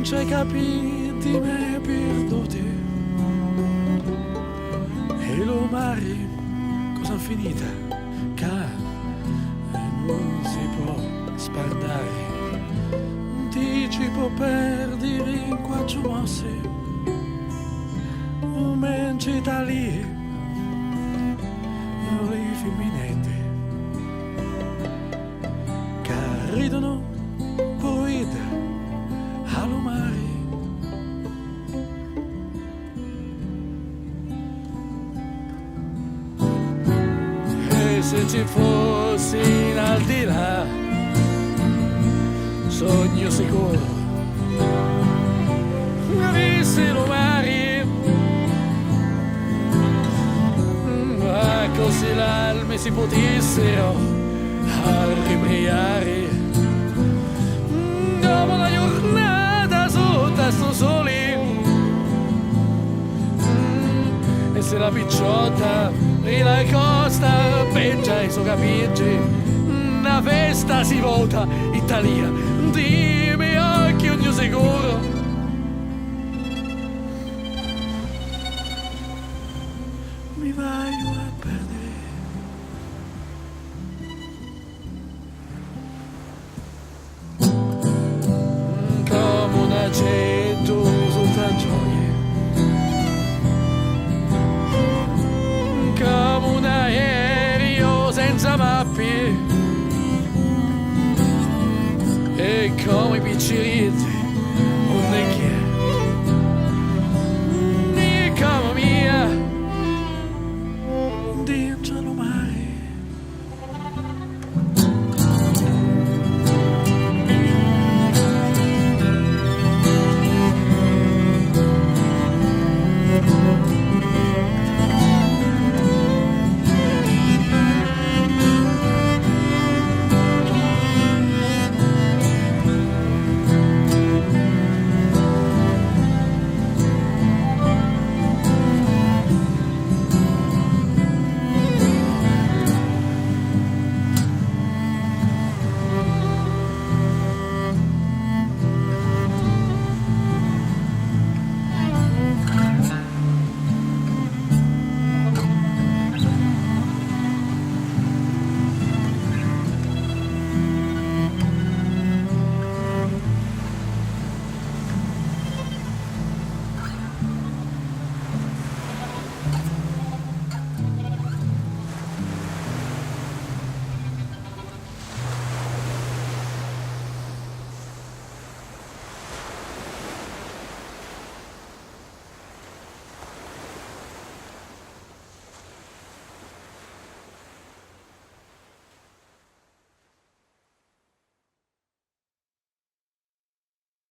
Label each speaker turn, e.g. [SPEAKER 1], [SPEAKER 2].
[SPEAKER 1] c'è capito di me perduti e lo mare cosa finita che non si può spardare ti ci può perdere in quattro mosse un mence da lì le femminette che ridono poi allo mare. E se ci fossi in al di là, sogno sicuro, avessero mare, ma così l'alme si potessero arribriare. Dopo la giornata sotto sto sole e se la picciotta e la costa pengia i suoi capigli una festa si vota Italia dimmi occhi ogni sicuro mi vai a perdere c'è tu soltanto gioie come un aereo senza mappe e come i picciritti